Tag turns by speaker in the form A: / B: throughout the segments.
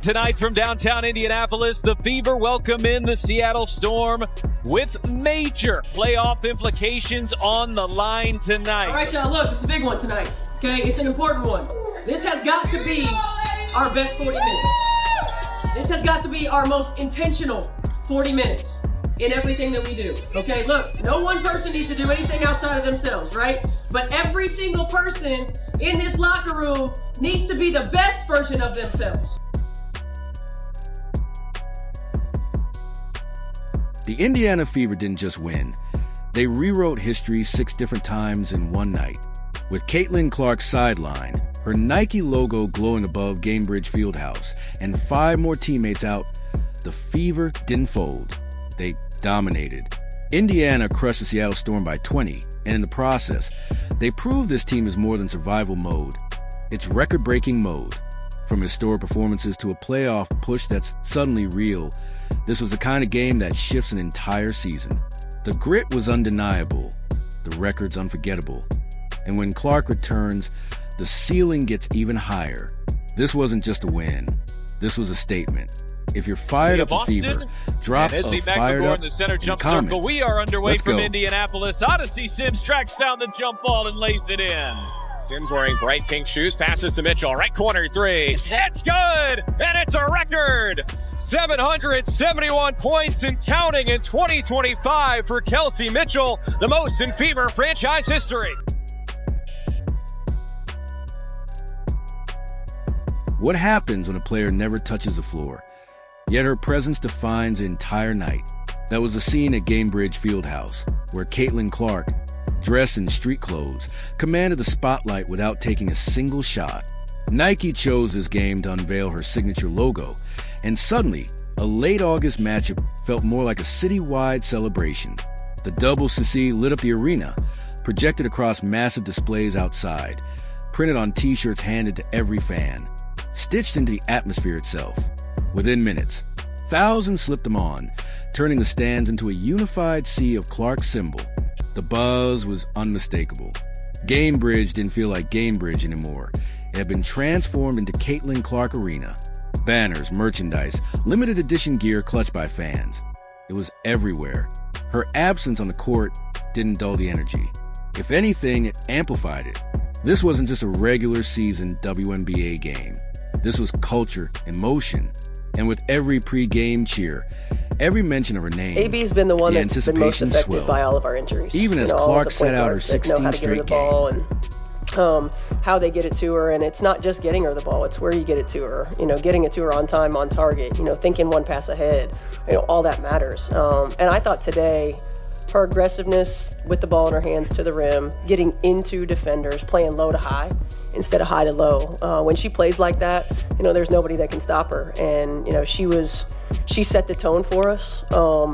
A: Tonight from downtown Indianapolis, the Fever welcome in the Seattle Storm with major playoff implications on the line tonight.
B: All right, y'all, look, it's a big one tonight, okay? It's an important one. This has got to be our best 40 minutes. This has got to be our most intentional 40 minutes in everything that we do, okay? Look, no one person needs to do anything outside of themselves, right? But every single person in this locker room needs to be the best version of themselves.
C: The Indiana Fever didn't just win. They rewrote history 6 different times in one night. With Caitlin Clark's sideline, her Nike logo glowing above Gainbridge Fieldhouse, and 5 more teammates out, the Fever didn't fold. They dominated. Indiana crushed the Seattle Storm by 20, and in the process, they proved this team is more than survival mode. It's record-breaking mode. From historic performances to a playoff push that's suddenly real, this was the kind of game that shifts an entire season. The grit was undeniable, the record's unforgettable. And when Clark returns, the ceiling gets even higher. This wasn't just a win, this was a statement. If you're fired up a Fever, drop a fired up
A: in the center jump
C: comments.
A: circle. We are underway
C: Let's
A: from
C: go.
A: Indianapolis. Odyssey Sims tracks down the jump ball and lays it in.
D: Sims wearing bright pink shoes, passes to Mitchell, right corner 3. That's good, and it's a record! 771 points and counting in 2025 for Kelsey Mitchell, the most in Fever franchise history.
C: What happens when a player never touches the floor? Yet her presence defines the entire night. That was the scene at Gainbridge Fieldhouse, where Caitlin Clark, dressed in street clothes, commanded the spotlight without taking a single shot. Nike chose this game to unveil her signature logo, and suddenly, a late August matchup felt more like a citywide celebration. The double CC lit up the arena, projected across massive displays outside, printed on t-shirts handed to every fan, stitched into the atmosphere itself. Within minutes, thousands slipped them on, turning the stands into a unified sea of Clark's symbol. The buzz was unmistakable. Gainbridge didn't feel like Gainbridge anymore. It had been transformed into Caitlin Clark Arena. Banners, merchandise, limited edition gear clutched by fans. It was everywhere. Her absence on the court didn't dull the energy. If anything, it amplified it. This wasn't just a regular season WNBA game. This was culture, emotion. And with every pre-game cheer, every mention of her name,
B: AB's been the one that's been most affected
C: swelled.
B: by all of our injuries.
C: Even as Clark set out her 16th straight game.
B: And how they get it to her, and it's not just getting her the ball, it's where you get it to her, getting it to her on time, on target, thinking one pass ahead, all that matters. And I thought today, her aggressiveness with the ball in her hands to the rim, getting into defenders, playing low to high instead of high to low. When she plays like that, there's nobody that can stop her. And, she set the tone for us,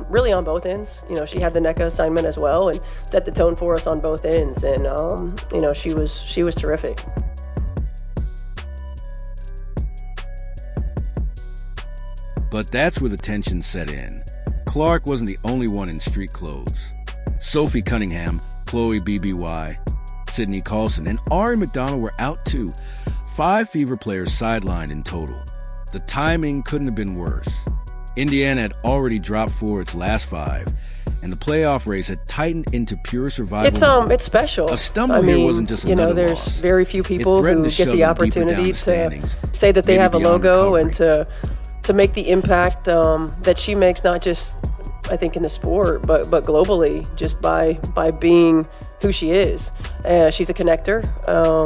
B: really on both ends. She had the NECA assignment as well and set the tone for us on both ends. And, she was terrific.
C: But that's where the tension set in. Clark wasn't the only one in street clothes. Sophie Cunningham, Chloe BBY, Sydney Carlson, and Ari McDonald were out too. 5 Fever players sidelined in total. The timing couldn't have been worse. Indiana had already dropped 4 its last 5, and the playoff race had tightened into pure survival.
B: It's special.
C: A stumble here wasn't just another
B: there's
C: loss.
B: very few people who get the opportunity to say that they
C: maybe
B: have a
C: beyond
B: logo
C: recovery.
B: and to make the impact that she makes, not just I think in the sport, but globally, just by being who she is. She's a connector.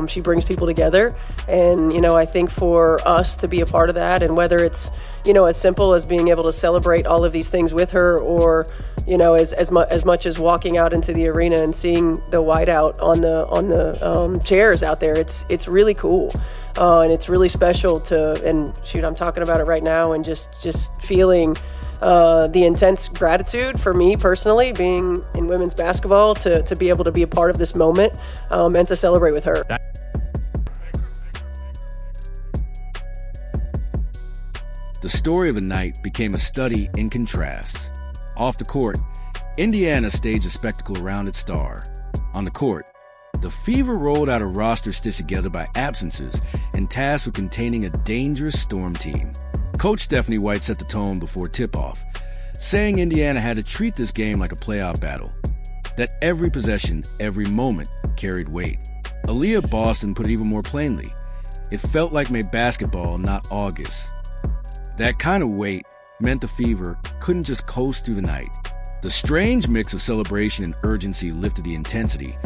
B: She brings people together, and I think for us to be a part of that, and whether it's as simple as being able to celebrate all of these things with her, or as much as walking out into the arena and seeing the whiteout on the chairs out there, it's really cool. And it's really special I'm talking about it right now, and just feeling the intense gratitude for me personally, being in women's basketball, to be able to be a part of this moment, and to celebrate with her.
C: The story of the night became a study in contrasts. Off the court, Indiana staged a spectacle around its star. On the court, the Fever rolled out a roster stitched together by absences and tasked with containing a dangerous Storm team. Coach Stephanie White set the tone before tip-off, saying Indiana had to treat this game like a playoff battle, that every possession, every moment carried weight. Aaliyah Boston put it even more plainly. It felt like May basketball, not August. That kind of weight meant the Fever couldn't just coast through the night. The strange mix of celebration and urgency lifted the intensity,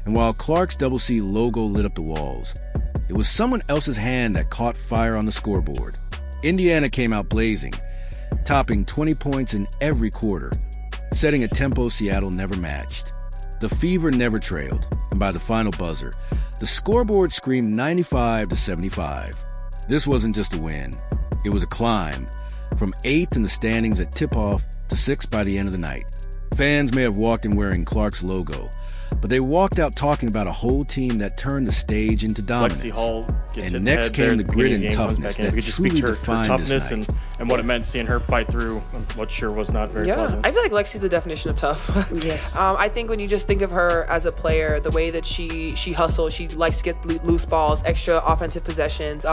C: and while Clark's Double C logo lit up the walls, it was someone else's hand that caught fire on the scoreboard. Indiana came out blazing, topping 20 points in every quarter, setting a tempo Seattle never matched. The Fever never trailed, and by the final buzzer, the scoreboard screamed 95-75. This wasn't just a win, it was a climb, from 8th in the standings at tip-off to 6th by the end of the night. Fans may have walked in wearing Clark's logo, but they walked out talking about a whole team that turned the stage into dominance.
E: Lexi Hall gets
C: and next came the grit and toughness that
E: we could just
C: truly
E: speak to her
C: defined
E: toughness
C: this night.
E: and what it meant seeing her fight through what sure was not very pleasant.
F: I feel like Lexi's the definition of tough.
B: Yes.
F: I think when you just think of her as a player, the way that she hustles, she likes to get loose balls, extra offensive possessions.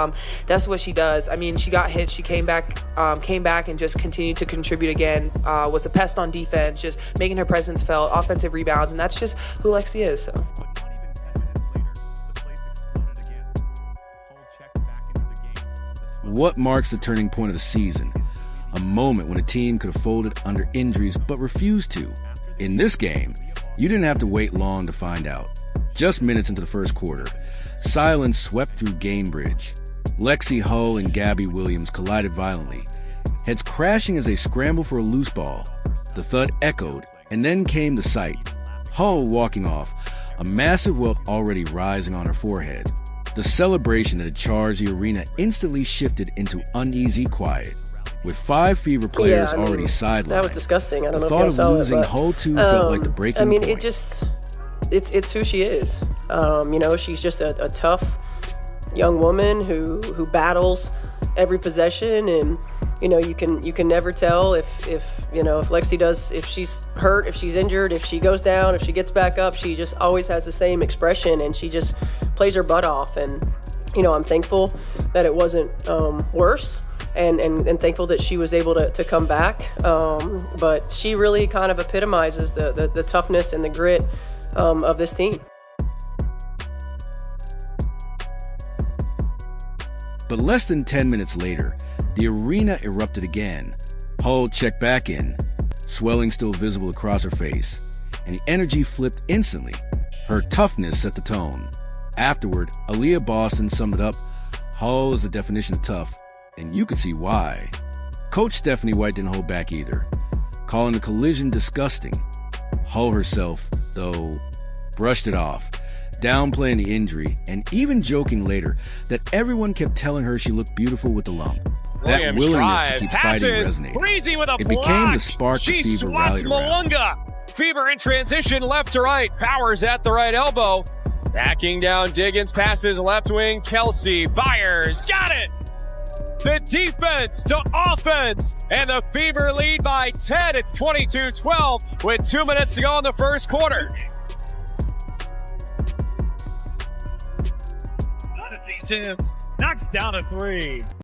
F: That's what she does. I mean, she got hit, she came back and just continued to contribute again. Was a pest on defense, just making her presence felt, offensive rebounds, and that's just who Lexi is. So.
C: What marks the turning point of the season? A moment when a team could have folded under injuries but refused to. In this game, you didn't have to wait long to find out. Just minutes into the first quarter, silence swept through Gamebridge. Lexi Hull and Gabby Williams collided violently, heads crashing as they scrambled for a loose ball. The thud echoed, and then came the sight. Hull walking off, a massive welt already rising on her forehead. The celebration that had charged the arena instantly shifted into uneasy quiet. With 5 Fever players already sidelined,
B: that was disgusting. I don't know if
C: the
B: you
C: thought
B: saw
C: of losing
B: it, but,
C: Hull 2 felt like the breaking point.
B: it just, it's who she is. She's just a tough young woman who battles every possession, and you can never tell if Lexi does, if she's hurt, if she's injured, if she goes down, if she gets back up. She just always has the same expression, and she just plays her butt off. And I'm thankful that it wasn't worse, and thankful that she was able to come back. But she really kind of epitomizes the toughness and the grit of this team.
C: But less than 10 minutes later, the arena erupted again. Hull checked back in, swelling still visible across her face, and the energy flipped instantly. Her toughness set the tone. Afterward, Aaliyah Boston summed it up. Hull is the definition of tough, and you could see why. Coach Stephanie White didn't hold back either, calling the collision disgusting. Hull herself, though, brushed it off, downplaying the injury and even joking later that everyone kept telling her she looked beautiful with the lump. That
D: Williams
C: willingness
D: drive,
C: to keep
D: passes,
C: fighting resonated.
D: Breezy with a
C: It
D: block.
C: became the spark
D: She
C: the Fever
D: swats
C: rallied around.
D: Malunga. Fever in transition, left to right. Powers at the right elbow. Backing down Diggins, passes left wing. Kelsey fires, got it. The defense to offense, and the Fever lead by 10. It's 22-12 with 2 minutes to go in the first quarter.
A: Knocks down a 3.